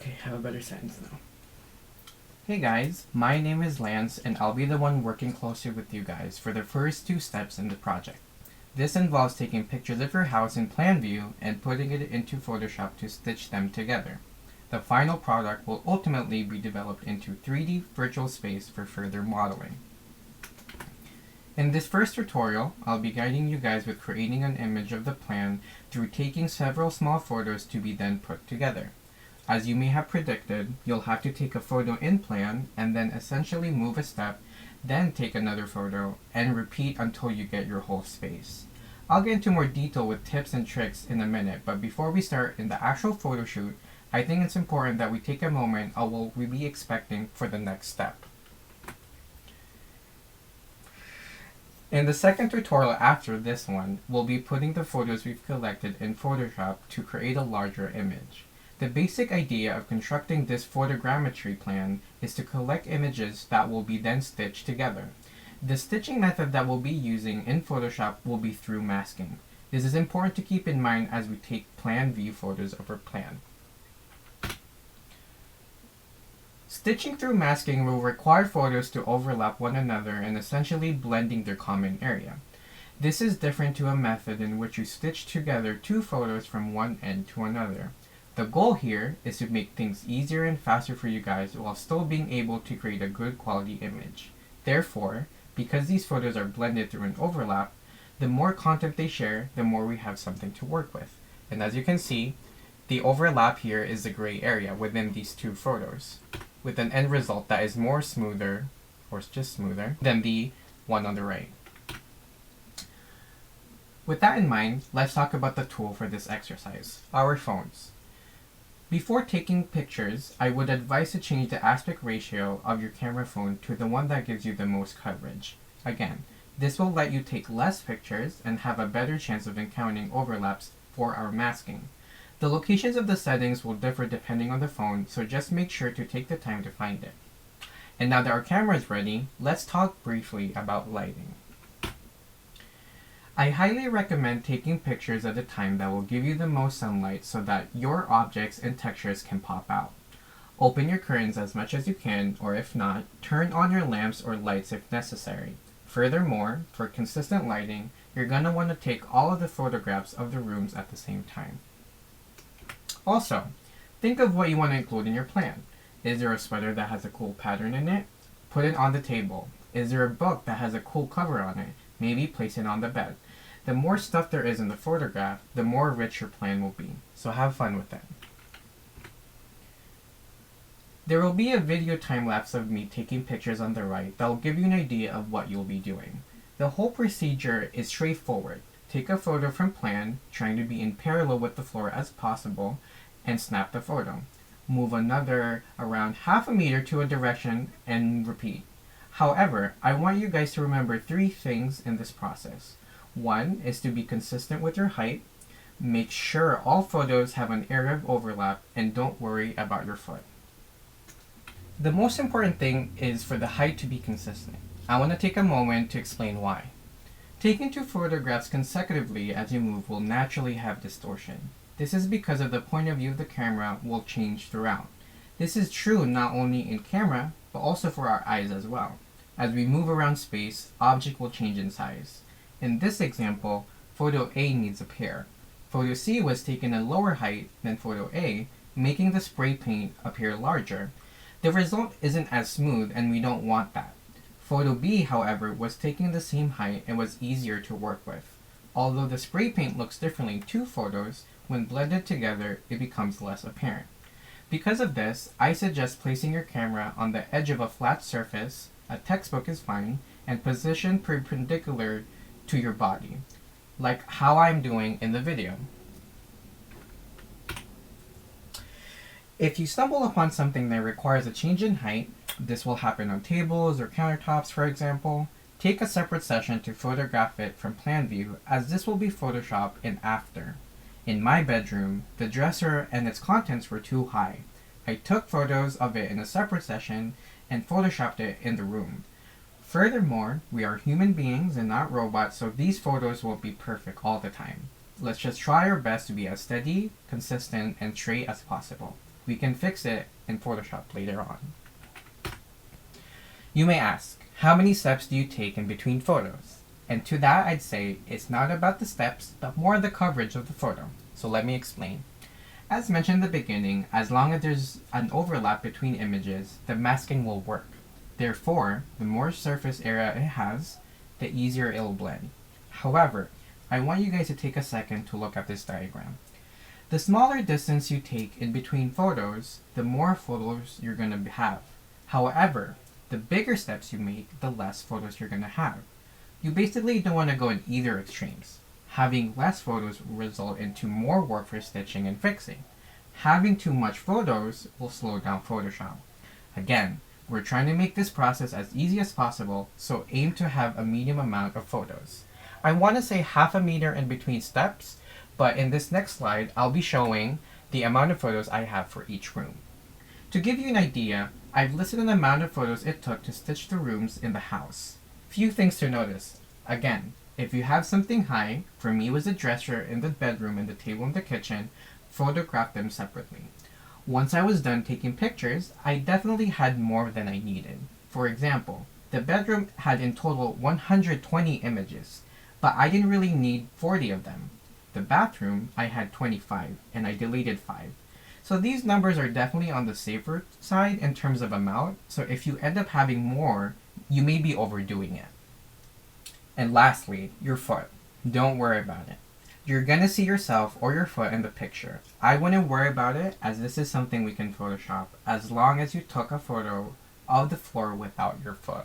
Okay, have a better sentence now. Hey guys, my name is Lance and I'll be the one working closely with you guys for the first 2 steps in the project. This involves taking pictures of your house in plan view and putting it into Photoshop to stitch them together. The final product will ultimately be developed into 3D virtual space for further modeling. In this first tutorial, I'll be guiding you guys with creating an image of the plan through taking several small photos to be then put together. As you may have predicted, you'll have to take a photo in plan and then essentially move a step, then take another photo, and repeat until you get your whole space. I'll get into more detail with tips and tricks in a minute, but before we start in the actual photo shoot, I think it's important that we take a moment on what we'll be expecting for the next step. In the second tutorial after this one, we'll be putting the photos we've collected in Photoshop to create a larger image. The basic idea of constructing this photogrammetry plan is to collect images that will be then stitched together. The stitching method that we'll be using in Photoshop will be through masking. This is important to keep in mind as we take plan view photos of our plan. Stitching through masking will require photos to overlap one another and essentially blending their common area. This is different to a method in which you stitch together 2 photos from one end to another. The goal here is to make things easier and faster for you guys while still being able to create a good quality image. Therefore, because these photos are blended through an overlap, the more content they share, the more we have something to work with. And as you can see, the overlap here is the gray area within these 2 photos, with an end result that is more smoother, or just smoother, than the one on the right. With that in mind, let's talk about the tool for this exercise, our phones. Before taking pictures, I would advise to change the aspect ratio of your camera phone to the one that gives you the most coverage. Again, this will let you take less pictures and have a better chance of encountering overlaps for our masking. The locations of the settings will differ depending on the phone, so just make sure to take the time to find it. And now that our camera is ready, let's talk briefly about lighting. I highly recommend taking pictures at a time that will give you the most sunlight so that your objects and textures can pop out. Open your curtains as much as you can, or if not, turn on your lamps or lights if necessary. Furthermore, for consistent lighting, you're going to want to take all of the photographs of the rooms at the same time. Also, think of what you want to include in your plan. Is there a sweater that has a cool pattern in it? Put it on the table. Is there a book that has a cool cover on it? Maybe place it on the bed. The more stuff there is in the photograph, the more rich your plan will be. So have fun with that. There will be a video time-lapse of me taking pictures on the right that will give you an idea of what you'll be doing. The whole procedure is straightforward. Take a photo from plan, trying to be in parallel with the floor as possible, and snap the photo. Move another around half a meter to a direction and repeat. However, I want you guys to remember 3 things in this process. 1 is to be consistent with your height. Make sure all photos have an area of overlap, and don't worry about your foot. The most important thing is for the height to be consistent. I want to take a moment to explain why. Taking 2 photographs consecutively as you move will naturally have distortion. This is because of the point of view of the camera will change throughout. This is true not only in camera, but also for our eyes as well. As we move around space, object will change in size. In this example, photo A needs a pair. Photo C was taken at lower height than photo A, making the spray paint appear larger. The result isn't as smooth, and we don't want that. Photo B, however, was taken the same height and was easier to work with. Although the spray paint looks differently in 2 photos, when blended together, it becomes less apparent. Because of this, I suggest placing your camera on the edge of a flat surface, a textbook is fine, and position perpendicular to your body, like how I'm doing in the video. If you stumble upon something that requires a change in height, this will happen on tables or countertops for example, take a separate session to photograph it from plan view, as this will be Photoshopped in after. In my bedroom, the dresser and its contents were too high. I took photos of it in a separate session and photoshopped it in the room. Furthermore, we are human beings and not robots, so these photos won't be perfect all the time. Let's just try our best to be as steady, consistent, and straight as possible. We can fix it in Photoshop later on. You may ask, how many steps do you take in between photos? And to that I'd say, it's not about the steps, but more the coverage of the photo. So let me explain. As mentioned in the beginning, as long as there's an overlap between images, the masking will work. Therefore, the more surface area it has, the easier it'll blend. However, I want you guys to take a second to look at this diagram. The smaller distance you take in between photos, the more photos you're going to have. However, the bigger steps you make, the less photos you're going to have. You basically don't want to go in either extremes. Having less photos will result into more work for stitching and fixing. Having too much photos will slow down Photoshop. Again, we're trying to make this process as easy as possible, so aim to have a medium amount of photos. I want to say half a meter in between steps, but in this next slide, I'll be showing the amount of photos I have for each room. To give you an idea, I've listed an amount of photos it took to stitch the rooms in the house. Few things to notice. Again, if you have something high, for me it was the dresser in the bedroom and the table in the kitchen, photograph them separately. Once I was done taking pictures, I definitely had more than I needed. For example, the bedroom had in total 120 images, but I didn't really need 40 of them. The bathroom, I had 25, and I deleted 5. So these numbers are definitely on the safer side in terms of amount, so if you end up having more, you may be overdoing it. And lastly, your foot. Don't worry about it. You're gonna see yourself or your foot in the picture. I wouldn't worry about it, as this is something we can Photoshop as long as you took a photo of the floor without your foot.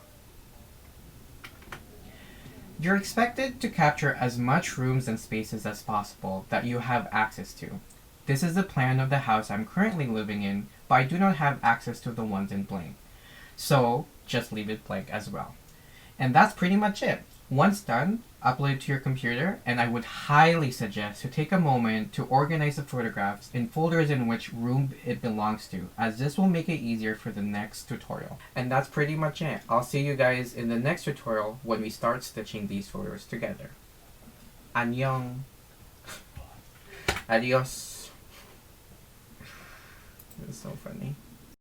You're expected to capture as much rooms and spaces as possible that you have access to. This is the plan of the house I'm currently living in, but I do not have access to the ones in blank. So just leave it blank as well. And that's pretty much it. Once done, upload it to your computer, and I would highly suggest to take a moment to organize the photographs in folders in which room it belongs to, as this will make it easier for the next tutorial. And that's pretty much it. I'll see you guys in the next tutorial when we start stitching these photos together. Annyeong. Adios. This is so funny.